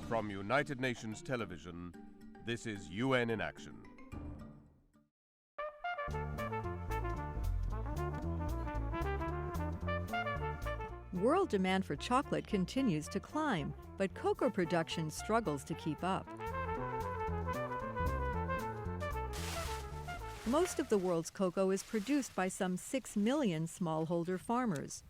From United Nations Television, this is UN in Action. World demand for chocolate continues to climb, but cocoa production struggles to keep up. Most of the world's cocoa is produced by some 6 million smallholder farmers.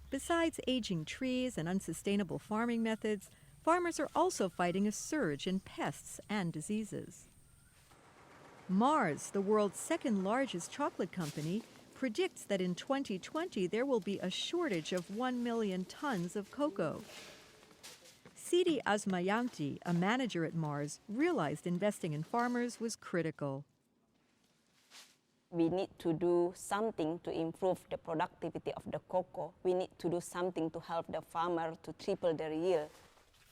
Besides aging trees and unsustainable farming methods, farmers are also fighting a surge in pests and diseases. Mars, the world's second largest chocolate company, predicts that in 2020 there will be a shortage of 1 million tons of cocoa. Siti Asmayanti, a manager at Mars, realized investing in farmers was critical. We need to do something to improve the productivity of the cocoa. We need to do something to help the farmer to triple their yield.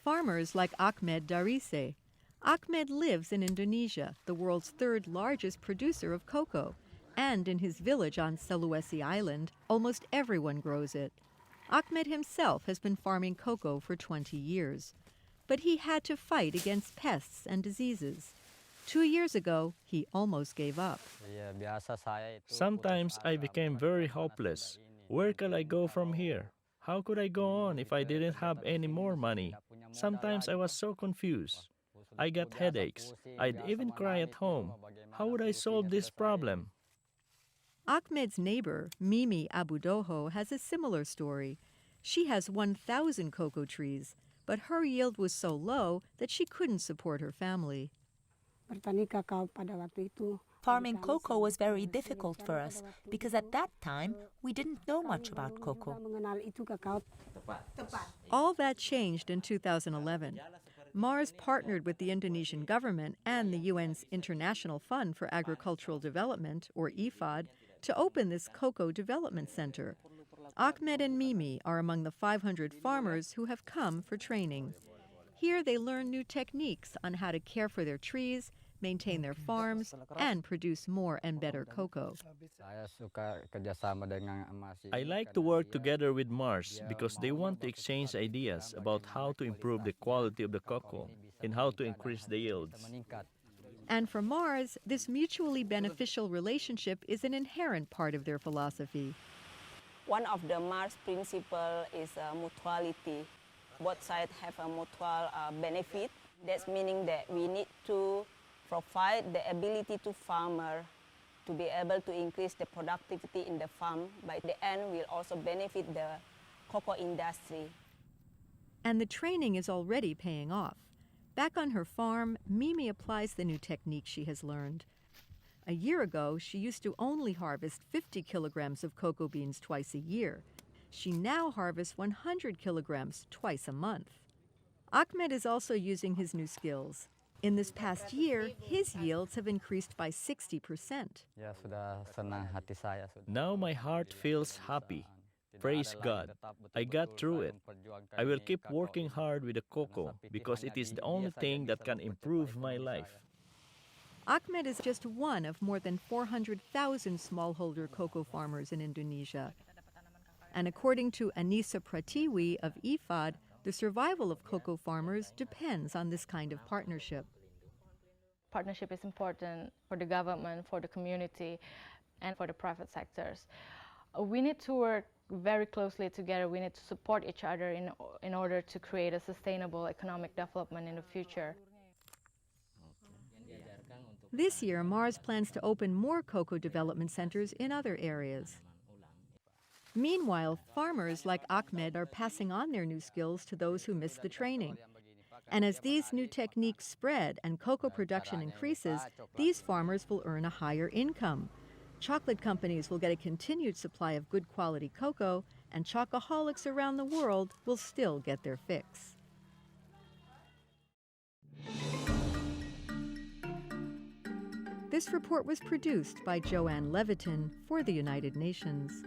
Farmers like Ahmed Darise. Ahmed lives in Indonesia, the world's third largest producer of cocoa. And in his village on Sulawesi Island, almost everyone grows it. Ahmed himself has been farming cocoa for 20 years. But he had to fight against pests and diseases. 2 years ago, he almost gave up. Sometimes I became very hopeless. Where could I go from here? How could I go on if I didn't have any more money? Sometimes I was so confused. I got headaches. I'd even cry at home. How would I solve this problem? Ahmed's neighbor, Mimi Abudoho, has a similar story. She has 1,000 cocoa trees, but her yield was so low that she couldn't support her family. Farming cocoa was very difficult for us because at that time we didn't know much about cocoa. All that changed in 2011. Mars partnered with the Indonesian government and the UN's International Fund for Agricultural Development, or IFAD, to open this Cocoa Development Center. Ahmed and Mimi are among the 500 farmers who have come for training. Here they learn new techniques on how to care for their trees, maintain their farms, and produce more and better cocoa. I like to work together with Mars because they want to exchange ideas about how to improve the quality of the cocoa and how to increase the yields. And for Mars, this mutually beneficial relationship is an inherent part of their philosophy. One of the Mars principles is mutuality. Both sides have a mutual benefit. That's meaning that we need to provide the ability to farmer to be able to increase the productivity in the farm. By the end, we'll also benefit the cocoa industry. And the training is already paying off. Back on her farm, Mimi applies the new technique she has learned. A year ago, she used to only harvest 50 kilograms of cocoa beans twice a year. She now harvests 100 kilograms twice a month. Ahmed is also using his new skills. In this past year, his yields have increased by 60%. Now my heart feels happy. Praise God. I got through it. I will keep working hard with the cocoa because it is the only thing that can improve my life. Ahmed is just one of more than 400,000 smallholder cocoa farmers in Indonesia. And according to Anissa Pratiwi of IFAD, the survival of cocoa farmers depends on this kind of partnership. Partnership is important for the government, for the community, and for the private sectors. We need to work very closely together. We need to support each other in order to create a sustainable economic development in the future. This year, Mars plans to open more cocoa development centers in other areas. Meanwhile, farmers like Ahmed are passing on their new skills to those who missed the training. And as these new techniques spread and cocoa production increases, these farmers will earn a higher income. Chocolate companies will get a continued supply of good quality cocoa, and chocoholics around the world will still get their fix. This report was produced by Joanne Levitin for the United Nations.